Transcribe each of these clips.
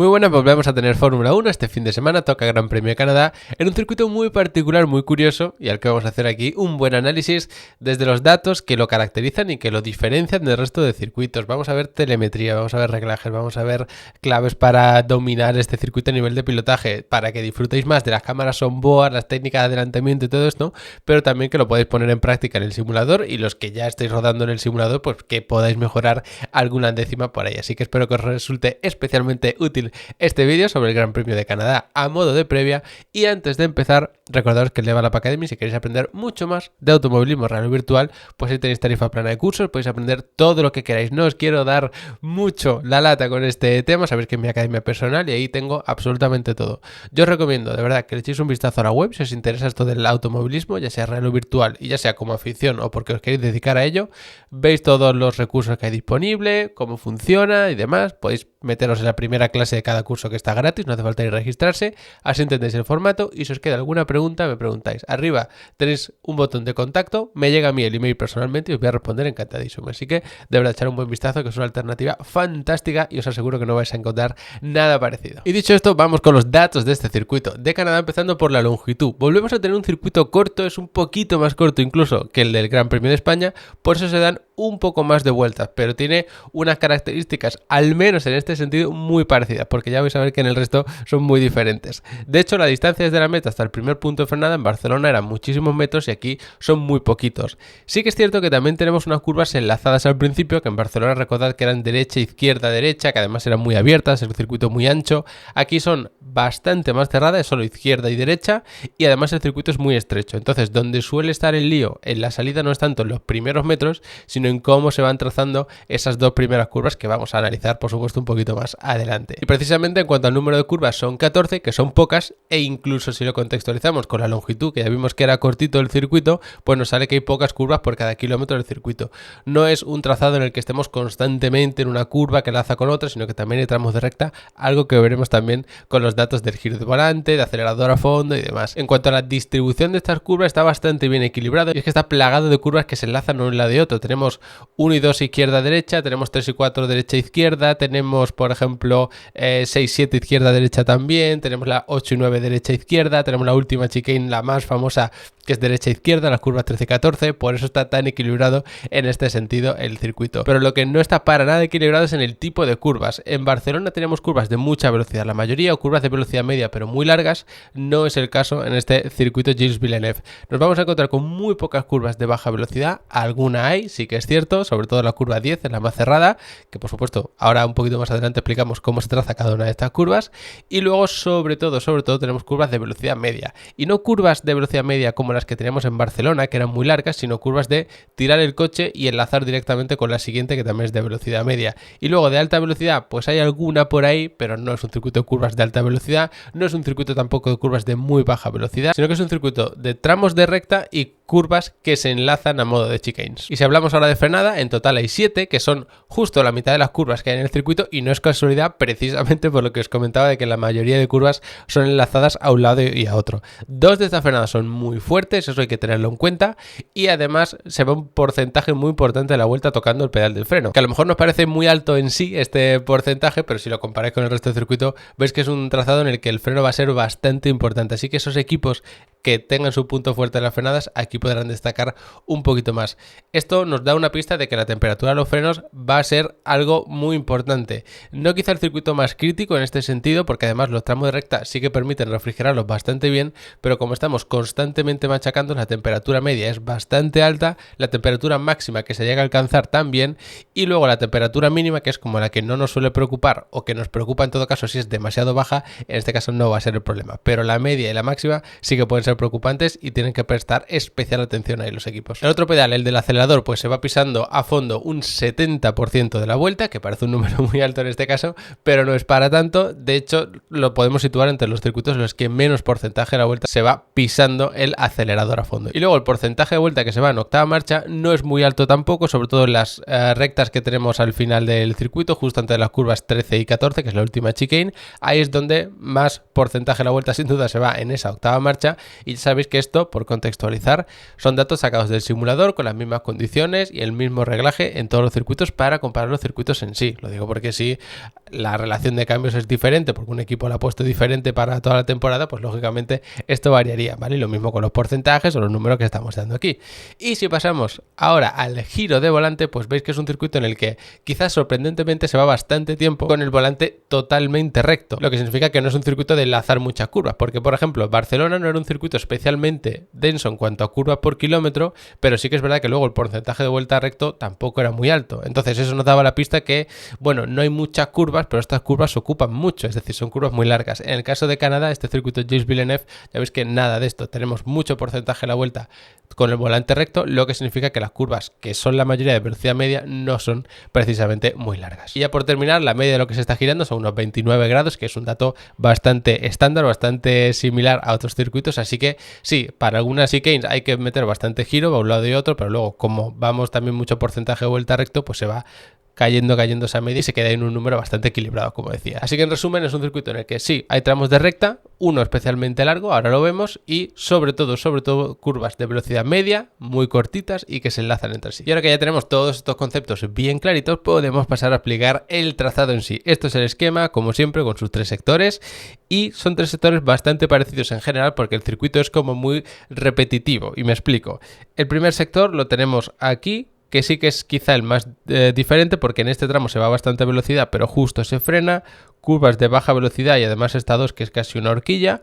Muy buenas, volvemos a tener Fórmula 1. Este fin de semana toca Gran Premio de Canadá en un circuito muy particular, muy curioso, y al que vamos a hacer aquí un buen análisis desde los datos que lo caracterizan y que lo diferencian del resto de circuitos. Vamos a ver telemetría, vamos a ver reglajes, vamos a ver claves para dominar este circuito a nivel de pilotaje, para que disfrutéis más de las cámaras on-board, las técnicas de adelantamiento y todo esto, pero también que lo podáis poner en práctica en el simulador, y los que ya estáis rodando en el simulador, pues que podáis mejorar alguna décima por ahí. Así que espero que os resulte especialmente útil este vídeo sobre el Gran Premio de Canadá a modo de previa. Y antes de empezar, recordaros que el Level Up Academy, si queréis aprender mucho más de automovilismo real o virtual, pues ahí tenéis tarifa plana de cursos, podéis aprender todo lo que queráis. No os quiero dar mucho la lata con este tema, sabéis que es mi academia personal y ahí tengo absolutamente todo. Yo os recomiendo de verdad que le echéis un vistazo a la web si os interesa esto del automovilismo, ya sea real o virtual, y ya sea como afición o porque os queréis dedicar a ello. Veis todos los recursos que hay disponible, cómo funciona y demás. Podéis meteros en la primera clase de cada curso, que está gratis, no hace falta ir a registrarse, así entendéis el formato. Y si os queda alguna pregunta, me preguntáis. Arriba tenéis un botón de contacto, me llega a mí el email personalmente y os voy a responder encantadísimo. Así que de verdad echar un buen vistazo, que es una alternativa fantástica y os aseguro que no vais a encontrar nada parecido. Y dicho esto, vamos con los datos de este circuito de Canadá, empezando por la longitud. Volvemos a tener un circuito corto, es un poquito más corto incluso que el del Gran Premio de España, por eso se dan un poco más de vueltas, pero tiene unas características, al menos en este sentido, muy parecidas, porque ya vais a ver que en el resto son muy diferentes. De hecho, la distancia desde la meta hasta el primer punto de frenada en Barcelona eran muchísimos metros y aquí son muy poquitos. Sí que es cierto que también tenemos unas curvas enlazadas al principio, que en Barcelona recordad que eran derecha, izquierda, derecha, que además eran muy abiertas, el circuito muy ancho. Aquí son bastante más cerradas, es solo izquierda y derecha, y además el circuito es muy estrecho. Entonces, donde suele estar el lío en la salida no es tanto en los primeros metros, sino en cómo se van trazando esas dos primeras curvas, que vamos a analizar por supuesto un poquito más adelante. Y precisamente en cuanto al número de curvas, son 14, que son pocas, e incluso si lo contextualizamos con la longitud, que ya vimos que era cortito el circuito, pues nos sale que hay pocas curvas por cada kilómetro del circuito. No es un trazado en el que estemos constantemente en una curva que enlaza con otra, sino que también hay tramos de recta, algo que veremos también con los datos del giro de volante, de acelerador a fondo y demás. En cuanto a la distribución de estas curvas, está bastante bien equilibrado, y es que está plagado de curvas que se enlazan uno en la de otro. Tenemos 1 y 2 izquierda-derecha, tenemos 3 y 4 derecha-izquierda, tenemos por ejemplo 6-7 izquierda-derecha también, tenemos la 8 y 9 derecha-izquierda, tenemos la última chicane, la más famosa, que es derecha-izquierda, las curvas 13 y 14, por eso está tan equilibrado en este sentido el circuito. Pero lo que no está para nada equilibrado es en el tipo de curvas. En Barcelona tenemos curvas de mucha velocidad, la mayoría, o curvas de velocidad media pero muy largas. No es el caso en este circuito Gilles Villeneuve. Nos vamos a encontrar con muy pocas curvas de baja velocidad, alguna hay, sí que es cierto, sobre todo la curva 10 es la más cerrada, que por supuesto ahora un poquito más adelante explicamos cómo se traza cada una de estas curvas. Y luego sobre todo tenemos curvas de velocidad media, y no curvas de velocidad media como las que teníamos en Barcelona, que eran muy largas, sino curvas de tirar el coche y enlazar directamente con la siguiente, que también es de velocidad media. Y luego de alta velocidad, pues hay alguna por ahí, pero no es un circuito de curvas de alta velocidad, no es un circuito tampoco de curvas de muy baja velocidad, sino que es un circuito de tramos de recta y curvas que se enlazan a modo de chicanes. Y si hablamos ahora de frenada, en total hay 7, que son justo la mitad de las curvas que hay en el circuito, y no es casualidad, precisamente por lo que os comentaba de que la mayoría de curvas son enlazadas a un lado y a otro. 2 de estas frenadas son muy fuertes, eso hay que tenerlo en cuenta, y además se ve un porcentaje muy importante de la vuelta tocando el pedal del freno, que a lo mejor nos parece muy alto en sí este porcentaje, pero si lo comparáis con el resto del circuito, veis que es un trazado en el que el freno va a ser bastante importante. Así que esos equipos que tengan su punto fuerte en las frenadas, aquí podrán destacar un poquito más. Esto nos da una pista de que la temperatura de los frenos va a ser algo muy importante. No quizá el circuito más crítico en este sentido, porque además los tramos de recta sí que permiten refrigerarlos bastante bien, pero como estamos constantemente machacando, la temperatura media es bastante alta, la temperatura máxima que se llega a alcanzar también, y luego la temperatura mínima, que es como la que no nos suele preocupar, o que nos preocupa en todo caso si es demasiado baja, en este caso no va a ser el problema, pero la media y la máxima sí que pueden ser preocupantes y tienen que prestar especial atención ahí los equipos. El otro pedal, el del acelerador, pues se va pisando a fondo un 70% de la vuelta, que parece un número muy alto en este caso, pero no es para tanto. De hecho, lo podemos situar entre los circuitos en los que menos porcentaje de la vuelta se va pisando el acelerador a fondo. Y luego el porcentaje de vuelta que se va en octava marcha no es muy alto tampoco, sobre todo en las rectas que tenemos al final del circuito, justo antes de las curvas 13 y 14, que es la última chicane. Ahí es donde más porcentaje de la vuelta sin duda se va, en esa octava marcha. Y ya sabéis que esto, por contextualizar, son datos sacados del simulador con las mismas condiciones y el mismo reglaje en todos los circuitos para comparar los circuitos en sí. Lo digo porque si la relación de cambios es diferente porque un equipo la ha puesto diferente para toda la temporada, pues lógicamente esto variaría, ¿vale? Y lo mismo con los porcentajes o los números que estamos dando aquí. Y si pasamos ahora al giro de volante, pues veis que es un circuito en el que quizás sorprendentemente se va bastante tiempo con el volante totalmente recto, lo que significa que no es un circuito de enlazar muchas curvas, porque por ejemplo Barcelona no era un circuito especialmente denso en cuanto a curvas por kilómetro, pero sí que es verdad que luego el porcentaje de vuelta recto tampoco era muy alto, entonces eso nos daba la pista que, bueno, no hay muchas curvas, pero estas curvas ocupan mucho, es decir, son curvas muy largas. En el caso de Canadá, este circuito Gilles Villeneuve, ya veis que nada de esto, tenemos mucho porcentaje de la vuelta con el volante recto, lo que significa que las curvas, que son la mayoría de velocidad media, no son precisamente muy largas. Y ya por terminar, la media de lo que se está girando son unos 29 grados, que es un dato bastante estándar, bastante similar a otros circuitos, así que sí, para algunas chicanes hay que meter bastante giro, va a un lado y otro, pero luego como vamos también mucho porcentaje de vuelta recto, pues se va cayendo esa media y se queda en un número bastante equilibrado, como decía. Así que en resumen es un circuito en el que sí, hay tramos de recta, uno especialmente largo, ahora lo vemos, y sobre todo curvas de velocidad media, muy cortitas y que se enlazan entre sí. Y ahora que ya tenemos todos estos conceptos bien claritos, podemos pasar a explicar el trazado en sí. Esto es el esquema, como siempre, con sus 3 sectores, y son 3 sectores bastante parecidos en general porque el circuito es como muy repetitivo, y me explico. El primer sector lo tenemos aquí, que sí que es quizá el más diferente porque en este tramo se va a bastante velocidad pero justo se frena, curvas de baja velocidad y además esta 2 que es casi una horquilla,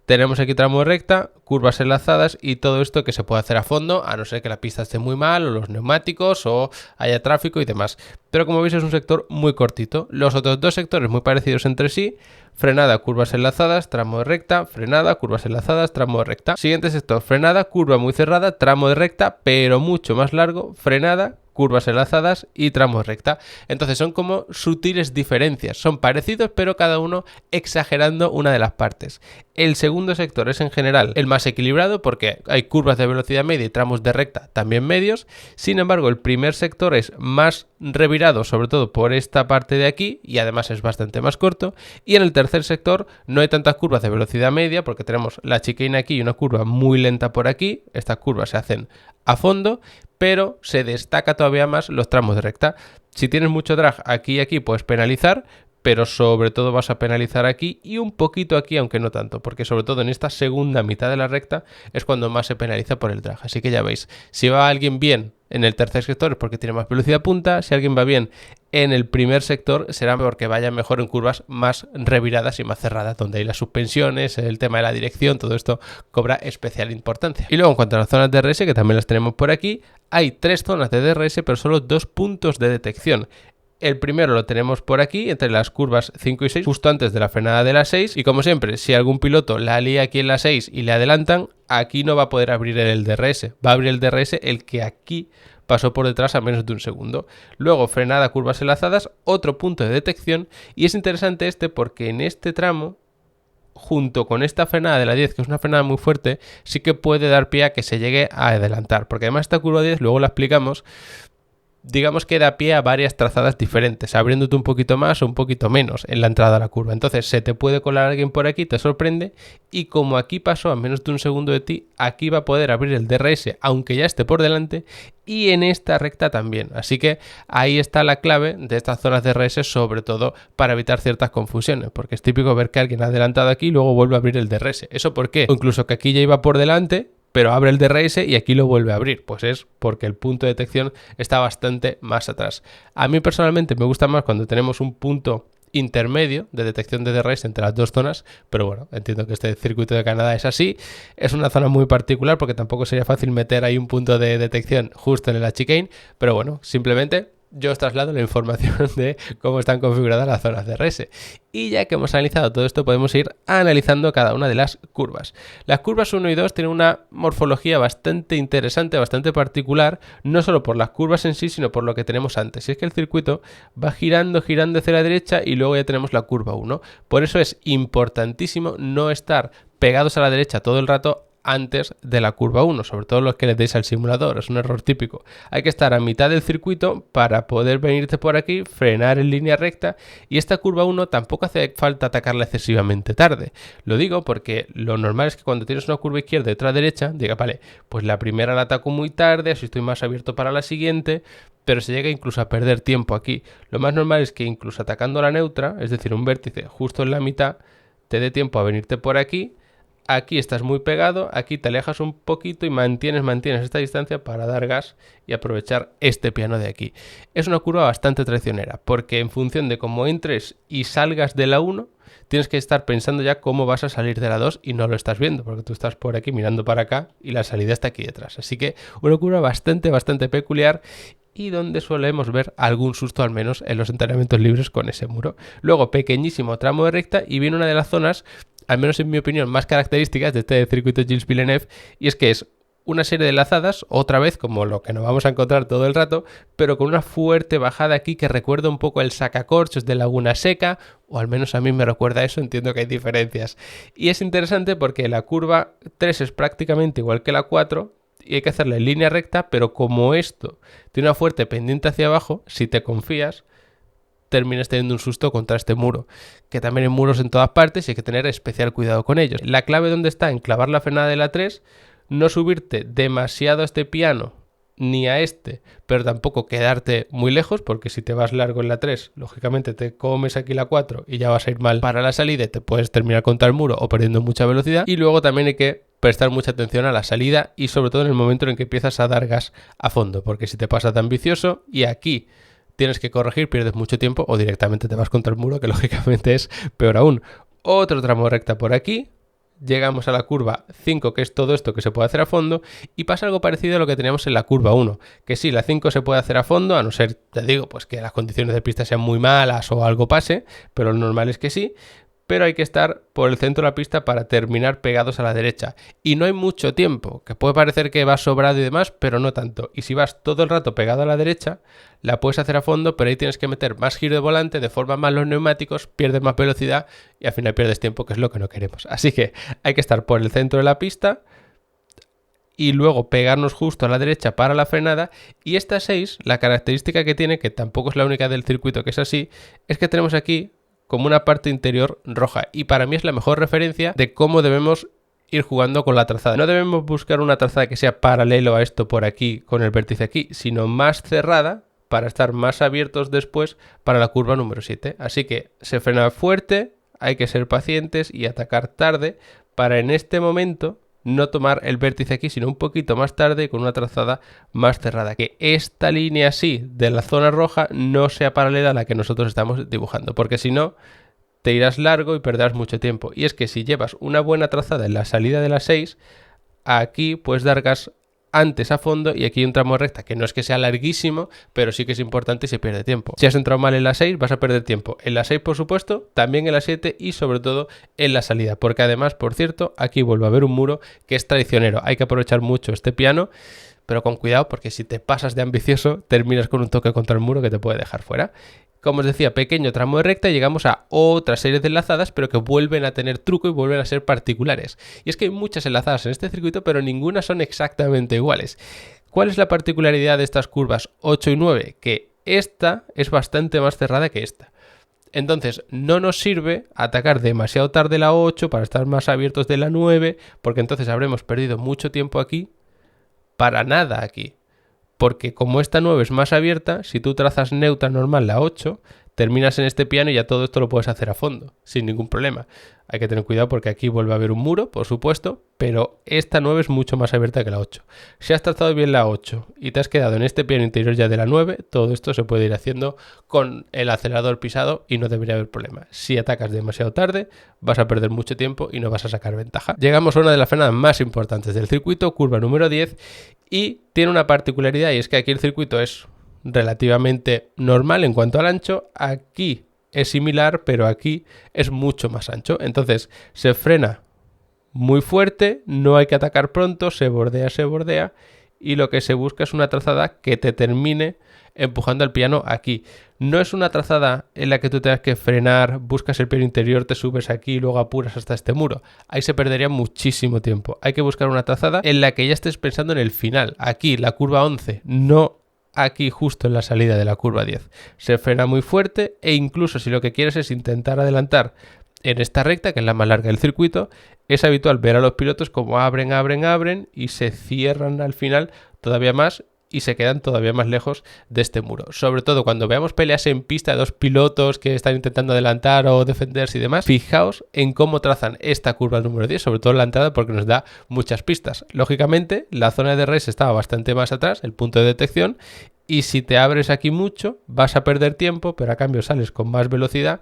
tenemos aquí tramo de recta, curvas enlazadas y todo esto que se puede hacer a fondo a no ser que la pista esté muy mal o los neumáticos o haya tráfico y demás, pero como veis es un sector muy cortito. Los otros 2 sectores muy parecidos entre sí: frenada, curvas enlazadas, tramo de recta, frenada, curvas enlazadas, tramo de recta. Siguiente sector: frenada, curva muy cerrada, tramo de recta, pero mucho más largo, frenada, curvas enlazadas y tramo de recta. Entonces son como sutiles diferencias, son parecidos pero cada uno exagerando una de las partes. El segundo sector es en general el más equilibrado porque hay curvas de velocidad media y tramos de recta también medios. Sin embargo, el primer sector es más revirado, sobre todo por esta parte de aquí, y además es bastante más corto. Y en el tercer sector no hay tantas curvas de velocidad media porque tenemos la chicane aquí y una curva muy lenta por aquí. Estas curvas se hacen a fondo, pero se destaca todavía más los tramos de recta. Si tienes mucho drag aquí y aquí puedes penalizar, pero sobre todo vas a penalizar aquí y un poquito aquí, aunque no tanto, porque sobre todo en esta segunda mitad de la recta es cuando más se penaliza por el drag. Así que ya veis, si va alguien bien en el tercer sector es porque tiene más velocidad punta, si alguien va bien en el primer sector será porque vaya mejor en curvas más reviradas y más cerradas, donde hay las suspensiones, el tema de la dirección, todo esto cobra especial importancia. Y luego en cuanto a las zonas de DRS, que también las tenemos por aquí, hay 3 zonas de DRS pero solo 2 puntos de detección. El primero lo tenemos por aquí, entre las curvas 5 y 6, justo antes de la frenada de la 6. Y como siempre, si algún piloto la lía aquí en la 6 y le adelantan, aquí no va a poder abrir el DRS. Va a abrir el DRS el que aquí pasó por detrás a menos de un segundo. Luego, frenada, curvas enlazadas, otro punto de detección. Y es interesante este porque en este tramo, junto con esta frenada de la 10, que es una frenada muy fuerte, sí que puede dar pie a que se llegue a adelantar. Porque además esta curva 10, luego la explicamos, digamos que da pie a varias trazadas diferentes, abriéndote un poquito más o un poquito menos en la entrada a la curva. Entonces se te puede colar alguien por aquí, te sorprende, y como aquí pasó a menos de un segundo de ti, aquí va a poder abrir el DRS aunque ya esté por delante, y en esta recta también. Así que ahí está la clave de estas zonas de DRS, sobre todo para evitar ciertas confusiones, porque es típico ver que alguien ha adelantado aquí y luego vuelve a abrir el DRS. ¿Eso por qué? O incluso que aquí ya iba por delante, pero abre el DRS y aquí lo vuelve a abrir. Pues es porque el punto de detección está bastante más atrás. A mí personalmente me gusta más cuando tenemos un punto intermedio de detección de DRS entre las dos zonas, pero bueno, entiendo que este circuito de Canadá es así. Es una zona muy particular porque tampoco sería fácil meter ahí un punto de detección justo en la chicane, pero bueno, simplemente yo os traslado la información de cómo están configuradas las zonas de DRS. Y ya que hemos analizado todo esto, podemos ir analizando cada una de las curvas. Las curvas 1 y 2 tienen una morfología bastante interesante, bastante particular, no solo por las curvas en sí, sino por lo que tenemos antes. Y es que el circuito va girando hacia la derecha y luego ya tenemos la curva 1. Por eso es importantísimo no estar pegados a la derecha todo el rato antes de la curva 1, sobre todo los que le deis al simulador, es un error típico. Hay que estar a mitad del circuito para poder venirte por aquí, frenar en línea recta, y esta curva 1 tampoco hace falta atacarla excesivamente tarde. Lo digo porque lo normal es que cuando tienes una curva izquierda y otra derecha, diga, vale, pues la primera la ataco muy tarde, así estoy más abierto para la siguiente, pero se llega incluso a perder tiempo aquí. Lo más normal es que incluso atacando la neutra, es decir, un vértice justo en la mitad, te dé tiempo a venirte por aquí. Aquí estás muy pegado, aquí te alejas un poquito y mantienes esta distancia para dar gas y aprovechar este piano de aquí. Es una curva bastante traicionera, porque en función de cómo entres y salgas de la 1, tienes que estar pensando ya cómo vas a salir de la 2 y no lo estás viendo, porque tú estás por aquí mirando para acá y la salida está aquí detrás. Así que una curva bastante peculiar, y donde solemos ver algún susto al menos en los entrenamientos libres con ese muro. Luego, pequeñísimo tramo de recta y viene una de las zonas, al menos en mi opinión, más características de este circuito Gilles Villeneuve, y es que es una serie de lazadas, otra vez como lo que nos vamos a encontrar todo el rato, pero con una fuerte bajada aquí que recuerda un poco el sacacorchos de Laguna Seca, o al menos a mí me recuerda eso, entiendo que hay diferencias. Y es interesante porque la curva 3 es prácticamente igual que la 4, y hay que hacerla en línea recta, pero como esto tiene una fuerte pendiente hacia abajo, si te confías, terminas teniendo un susto contra este muro, que también hay muros en todas partes y hay que tener especial cuidado con ellos. La clave donde está en clavar la frenada de la 3, no subirte demasiado a este piano ni a este, pero tampoco quedarte muy lejos, porque si te vas largo en la 3, lógicamente te comes aquí la 4 y ya vas a ir mal para la salida y te puedes terminar contra el muro o perdiendo mucha velocidad. Y luego también hay que prestar mucha atención a la salida y sobre todo en el momento en que empiezas a dar gas a fondo, porque si te pasas de ambicioso y aquí tienes que corregir, pierdes mucho tiempo o directamente te vas contra el muro, que lógicamente es peor aún. Otro tramo recta por aquí, llegamos a la curva 5, que es todo esto que se puede hacer a fondo, y pasa algo parecido a lo que teníamos en la curva 1, que sí, la 5 se puede hacer a fondo, a no ser, te digo, pues que las condiciones de pista sean muy malas o algo pase, pero lo normal es que sí, pero hay que estar por el centro de la pista para terminar pegados a la derecha. Y no hay mucho tiempo, que puede parecer que vas sobrado y demás, pero no tanto. Y si vas todo el rato pegado a la derecha, la puedes hacer a fondo, pero ahí tienes que meter más giro de volante, deformas más los neumáticos, pierdes más velocidad y al final pierdes tiempo, que es lo que no queremos. Así que hay que estar por el centro de la pista y luego pegarnos justo a la derecha para la frenada. Y esta 6, la característica que tiene, que tampoco es la única del circuito que es así, es que tenemos aquí como una parte interior roja, y para mí es la mejor referencia de cómo debemos ir jugando con la trazada. No debemos buscar una trazada que sea paralelo a esto por aquí con el vértice aquí, sino más cerrada para estar más abiertos después para la curva número 7. Así que se frena fuerte, hay que ser pacientes y atacar tarde para en este momento no tomar el vértice aquí, sino un poquito más tarde con una trazada más cerrada. Que esta línea así de la zona roja no sea paralela a la que nosotros estamos dibujando, porque si no te irás largo y perderás mucho tiempo. Y es que si llevas una buena trazada en la salida de la 6, aquí puedes dar gas antes a fondo y aquí hay un tramo de recta que no es que sea larguísimo, pero sí que es importante y se pierde tiempo. Si has entrado mal en la 6 vas a perder tiempo en la 6 por supuesto, también en la 7 y sobre todo en la salida, porque además, por cierto, aquí vuelve a haber un muro que es traicionero. Hay que aprovechar mucho este piano, pero con cuidado, porque si te pasas de ambicioso terminas con un toque contra el muro que te puede dejar fuera. Como os decía, pequeño tramo de recta y llegamos a otra serie de enlazadas, pero que vuelven a tener truco y vuelven a ser particulares. Y es que hay muchas enlazadas en este circuito, pero ninguna son exactamente iguales. ¿Cuál es la particularidad de estas curvas 8 y 9? Que esta es bastante más cerrada que esta. Entonces no nos sirve atacar demasiado tarde la 8 para estar más abiertos de la 9, porque entonces habremos perdido mucho tiempo aquí para nada aquí. Porque como esta 9 es más abierta, si tú trazas neutra normal la 8, terminas en este piano y ya todo esto lo puedes hacer a fondo, sin ningún problema. Hay que tener cuidado porque aquí vuelve a haber un muro, por supuesto, pero esta 9 es mucho más abierta que la 8. Si has trazado bien la 8 y te has quedado en este piano interior ya de la 9, todo esto se puede ir haciendo con el acelerador pisado y no debería haber problema. Si atacas demasiado tarde, vas a perder mucho tiempo y no vas a sacar ventaja. Llegamos a una de las frenadas más importantes del circuito, curva número 10, y tiene una particularidad, y es que aquí el circuito es relativamente normal en cuanto al ancho. Aquí es similar, pero aquí es mucho más ancho. Entonces se frena muy fuerte, no hay que atacar pronto, se bordea y lo que se busca es una trazada que te termine empujando al piano aquí. No es una trazada en la que tú tengas que frenar, buscas el piano interior, te subes aquí y luego apuras hasta este muro. Ahí se perdería muchísimo tiempo. Hay que buscar una trazada en la que ya estés pensando en el final. Aquí, la curva 11, no aquí justo en la salida de la curva 10. Se frena muy fuerte e incluso si lo que quieres es intentar adelantar en esta recta, que es la más larga del circuito, es habitual ver a los pilotos como abren y se cierran al final todavía más y se quedan todavía más lejos de este muro. Sobre todo cuando veamos peleas en pista de dos pilotos que están intentando adelantar o defenderse y demás, fijaos en cómo trazan esta curva número 10, sobre todo en la entrada, porque nos da muchas pistas. Lógicamente, la zona de DRS estaba bastante más atrás, el punto de detección, y si te abres aquí mucho, vas a perder tiempo, pero a cambio sales con más velocidad.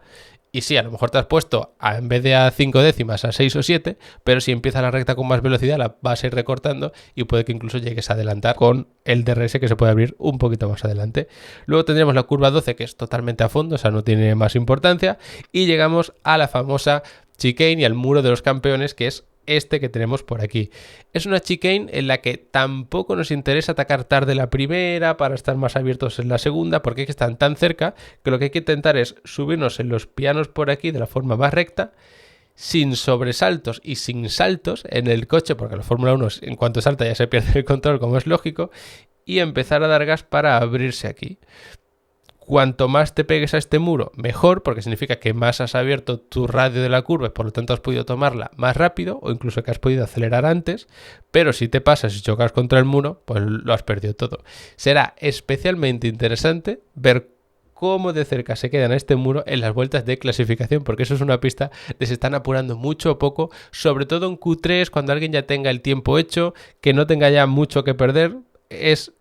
Y sí, a lo mejor te has puesto en vez de a 5 décimas a 6 o 7, pero si empieza la recta con más velocidad la vas a ir recortando y puede que incluso llegues a adelantar con el DRS que se puede abrir un poquito más adelante. Luego tendremos la curva 12 que es totalmente a fondo, o sea, no tiene más importancia. Y llegamos a la famosa chicane y al muro de los campeones, que es este que tenemos por aquí. Es una chicane en la que tampoco nos interesa atacar tarde la primera para estar más abiertos en la segunda, porque es que están tan cerca que lo que hay que intentar es subirnos en los pianos por aquí de la forma más recta, sin sobresaltos y sin saltos en el coche, porque la Fórmula 1 en cuanto salta ya se pierde el control, como es lógico, y empezar a dar gas para abrirse aquí. Cuanto más te pegues a este muro, mejor, porque significa que más has abierto tu radio de la curva y por lo tanto has podido tomarla más rápido o incluso que has podido acelerar antes, pero si te pasas y chocas contra el muro, pues lo has perdido todo. Será especialmente interesante ver cómo de cerca se quedan a este muro en las vueltas de clasificación, porque eso es una pista de se están apurando mucho o poco, sobre todo en Q3, cuando alguien ya tenga el tiempo hecho, que no tenga ya mucho que perder. Es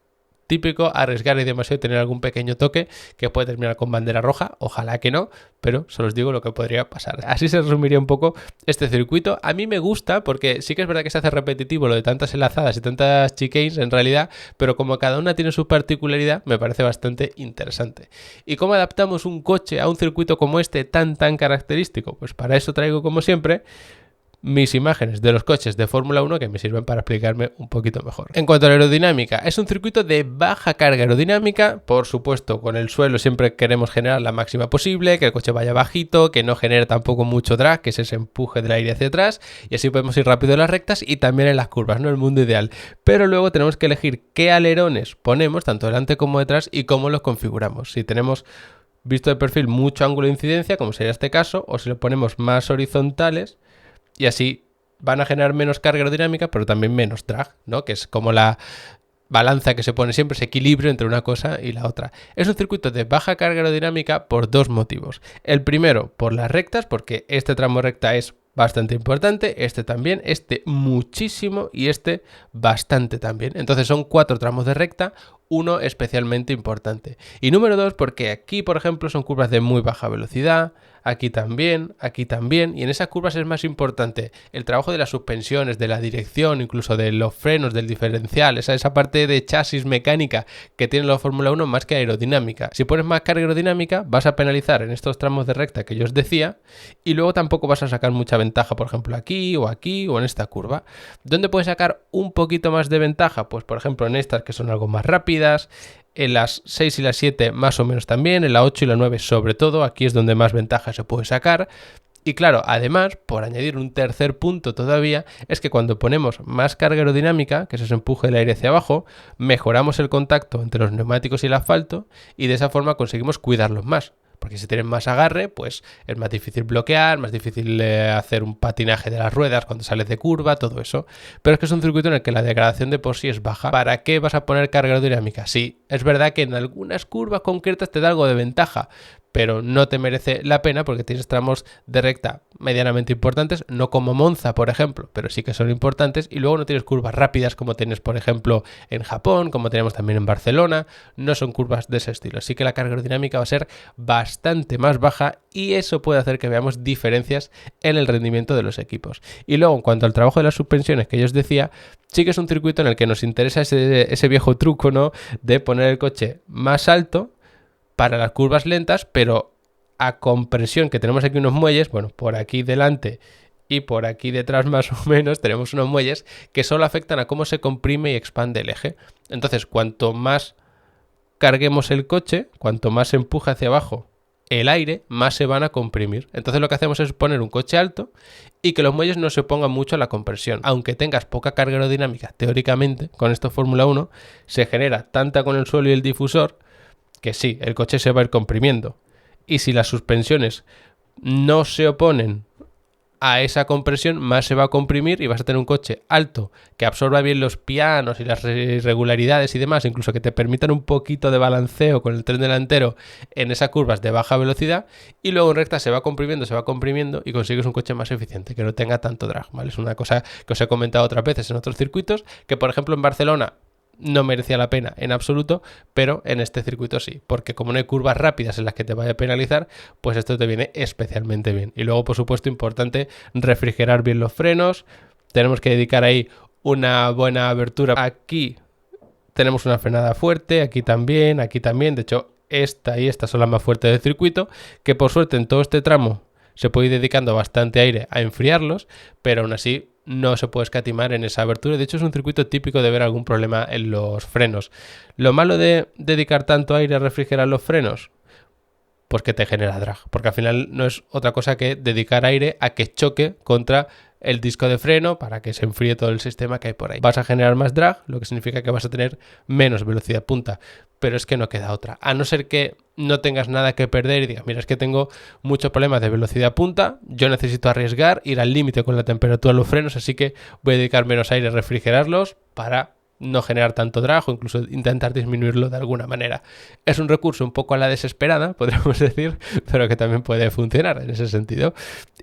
típico arriesgar y demasiado y tener algún pequeño toque que puede terminar con bandera roja, ojalá que no, pero solo os digo lo que podría pasar. Así se resumiría un poco este circuito. A mí me gusta porque sí que es verdad que se hace repetitivo lo de tantas enlazadas y tantas chicanes en realidad, pero como cada una tiene su particularidad, me parece bastante interesante. ¿Y cómo adaptamos un coche a un circuito como este tan característico? Pues para eso traigo, como siempre, mis imágenes de los coches de Fórmula 1 que me sirven para explicarme un poquito mejor. En cuanto a la aerodinámica, es un circuito de baja carga aerodinámica, por supuesto con el suelo siempre queremos generar la máxima posible, que el coche vaya bajito, que no genere tampoco mucho drag, que es ese empuje del aire hacia atrás, y así podemos ir rápido en las rectas y también en las curvas, ¿no? El mundo ideal. Pero luego tenemos que elegir qué alerones ponemos, tanto delante como detrás, y cómo los configuramos. Si tenemos visto de perfil mucho ángulo de incidencia, como sería este caso, o si lo ponemos más horizontales, y así van a generar menos carga aerodinámica, pero también menos drag, ¿no? Que es como la balanza que se pone siempre, ese equilibrio entre una cosa y la otra. Es un circuito de baja carga aerodinámica por dos motivos. El primero, por las rectas, porque este tramo recta es bastante importante, este también, este muchísimo y este bastante también. Entonces son 4 tramos de recta, uno especialmente importante. Y número 2, porque aquí, por ejemplo, son curvas de muy baja velocidad, aquí también, y en esas curvas es más importante el trabajo de las suspensiones, de la dirección, incluso de los frenos, del diferencial, esa parte de chasis mecánica que tiene la Fórmula 1 más que aerodinámica. Si pones más carga aerodinámica, vas a penalizar en estos tramos de recta que yo os decía, y luego tampoco vas a sacar mucha ventaja, por ejemplo, aquí o en esta curva. ¿Dónde puedes sacar un poquito más de ventaja? Pues, por ejemplo, en estas que son algo más rápidas, en las 6 y las 7 más o menos también, en la 8 y la 9 sobre todo, aquí es donde más ventaja se puede sacar. Y claro, además, por añadir un tercer punto todavía, es que cuando ponemos más carga aerodinámica, que es ese empuje del aire hacia abajo, mejoramos el contacto entre los neumáticos y el asfalto y de esa forma conseguimos cuidarlos más. Porque si tienen más agarre, pues es más difícil bloquear, más difícil hacer un patinaje de las ruedas cuando sales de curva, todo eso. Pero es que es un circuito en el que la degradación de por sí es baja. ¿Para qué vas a poner carga aerodinámica? Sí, es verdad que en algunas curvas concretas te da algo de ventaja, pero no te merece la pena porque tienes tramos de recta medianamente importantes, no como Monza, por ejemplo, pero sí que son importantes, y luego no tienes curvas rápidas como tienes, por ejemplo, en Japón, como tenemos también en Barcelona, no son curvas de ese estilo, así que la carga aerodinámica va a ser bastante más baja y eso puede hacer que veamos diferencias en el rendimiento de los equipos. Y luego, en cuanto al trabajo de las suspensiones que yo os decía, sí que es un circuito en el que nos interesa ese viejo truco, ¿no?, de poner el coche más alto para las curvas lentas, pero a compresión, que tenemos aquí unos muelles, bueno, por aquí delante y por aquí detrás más o menos tenemos unos muelles que solo afectan a cómo se comprime y expande el eje. Entonces, cuanto más carguemos el coche, cuanto más empuje hacia abajo el aire, más se van a comprimir. Entonces lo que hacemos es poner un coche alto y que los muelles no se opongan mucho a la compresión. Aunque tengas poca carga aerodinámica, teóricamente, con esto Fórmula 1, se genera tanta con el suelo y el difusor que sí, el coche se va a ir comprimiendo. Y si las suspensiones no se oponen a esa compresión más se va a comprimir y vas a tener un coche alto que absorba bien los pianos y las irregularidades y demás, incluso que te permitan un poquito de balanceo con el tren delantero en esas curvas de baja velocidad, y luego en recta se va comprimiendo y consigues un coche más eficiente, que no tenga tanto drag, ¿vale? Es una cosa que os he comentado otras veces en otros circuitos, que por ejemplo en Barcelona no merecía la pena en absoluto, pero en este circuito sí, porque como no hay curvas rápidas en las que te vaya a penalizar, pues esto te viene especialmente bien. Y luego, por supuesto, importante refrigerar bien los frenos. Tenemos que dedicar ahí una buena abertura. Aquí tenemos una frenada fuerte, aquí también. De hecho, esta y esta son las más fuertes del circuito, que por suerte en todo este tramo se puede ir dedicando bastante aire a enfriarlos, pero aún así no se puede escatimar en esa abertura. De hecho, es un circuito típico de ver algún problema en los frenos. Lo malo de dedicar tanto aire a refrigerar los frenos, pues que te genera drag, porque al final no es otra cosa que dedicar aire a que choque contra el disco de freno para que se enfríe todo el sistema que hay por ahí. Vas a generar más drag, lo que significa que vas a tener menos velocidad punta, pero es que no queda otra. A no ser que no tengas nada que perder y digas, mira, es que tengo muchos problemas de velocidad punta, yo necesito arriesgar, ir al límite con la temperatura de los frenos, así que voy a dedicar menos aire a refrigerarlos para no generar tanto drag o incluso intentar disminuirlo de alguna manera. Es un recurso un poco a la desesperada, podríamos decir, pero que también puede funcionar en ese sentido.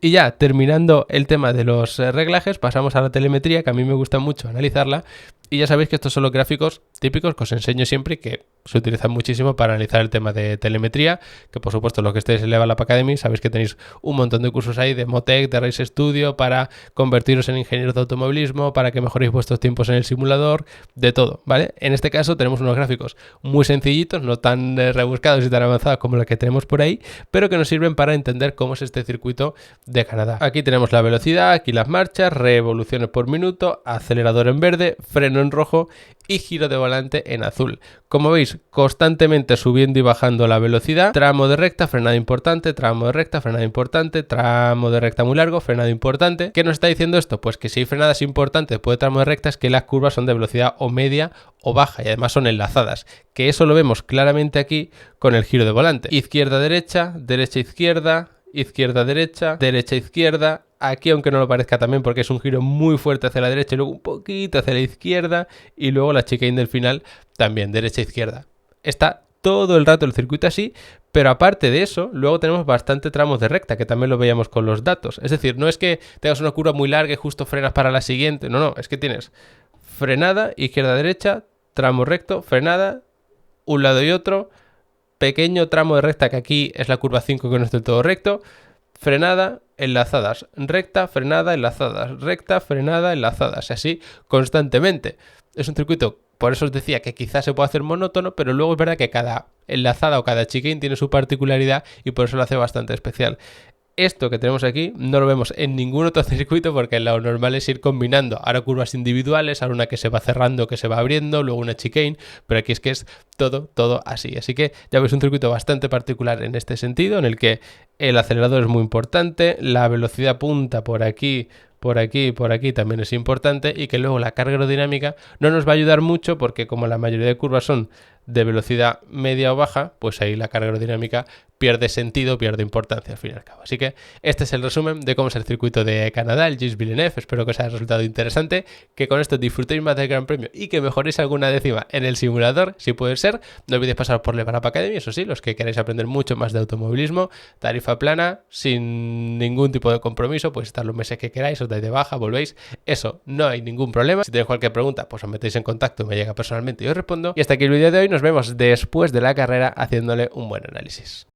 Y ya, terminando el tema de los reglajes, pasamos a la telemetría, que a mí me gusta mucho analizarla. Y ya sabéis que estos son los gráficos típicos que os enseño siempre y que se utilizan muchísimo para analizar el tema de telemetría, que por supuesto los que estéis en Level Up Academy sabéis que tenéis un montón de cursos ahí de Motec, de Race Studio, para convertiros en ingenieros de automovilismo, para que mejoréis vuestros tiempos en el simulador, de todo, ¿vale? En este caso tenemos unos gráficos muy sencillitos, no tan rebuscados y tan avanzados como los que tenemos por ahí, pero que nos sirven para entender cómo es este circuito de Canadá. Aquí tenemos la velocidad, aquí las marchas, revoluciones por minuto, acelerador en verde, freno en rojo y giro de volante en azul. Como veis, constantemente subiendo y bajando la velocidad, tramo de recta, frenada importante, tramo de recta, frenada importante, tramo de recta muy largo, frenada importante. ¿Qué nos está diciendo esto? Pues que si hay frenadas importantes después de tramo de recta es que las curvas son de velocidad o media o baja y además son enlazadas, que eso lo vemos claramente aquí con el giro de volante. Izquierda, derecha, derecha, izquierda, izquierda, derecha, derecha, izquierda. Aquí, aunque no lo parezca también, porque es un giro muy fuerte hacia la derecha y luego un poquito hacia la izquierda, y luego la chicane del final también, derecha, izquierda. Está todo el rato el circuito así, pero aparte de eso, luego tenemos bastante tramos de recta, que también lo veíamos con los datos. Es decir, no es que tengas una curva muy larga y justo frenas para la siguiente, no, es que tienes frenada, izquierda, derecha, tramo recto, frenada, un lado y otro, pequeño tramo de recta, que aquí es la curva 5 que no es del todo recto, frenada, enlazadas, recta, frenada, enlazadas, recta, frenada, enlazadas, y así constantemente. Es un circuito, por eso os decía que quizás se puede hacer monótono, pero luego es verdad que cada enlazada o cada chicane tiene su particularidad y por eso lo hace bastante especial. Esto que tenemos aquí no lo vemos en ningún otro circuito porque lo normal es ir combinando ahora curvas individuales, ahora una que se va cerrando, que se va abriendo, luego una chicane, pero aquí es que es todo así. Así que ya veis un circuito bastante particular en este sentido, en el que el acelerador es muy importante, la velocidad punta por aquí también es importante y que luego la carga aerodinámica no nos va a ayudar mucho porque como la mayoría de curvas son de velocidad media o baja, pues ahí la carga aerodinámica pierde sentido, pierde importancia al fin y al cabo. Así que este es el resumen de cómo es el circuito de Canadá, el Gilles Villeneuve. Espero que os haya resultado interesante, que con esto disfrutéis más del Gran Premio y que mejoréis alguna décima en el simulador, si puede ser. No olvidéis pasar por Level Up Academy, eso sí, los que queráis aprender mucho más de automovilismo, tarifa plana, sin ningún tipo de compromiso, pues estar los meses que queráis, os dais de baja, volvéis, eso, no hay ningún problema. Si tenéis cualquier pregunta, pues os metéis en contacto, me llega personalmente y os respondo. Y hasta aquí el vídeo de hoy, nos vemos después de la carrera haciéndole un buen análisis.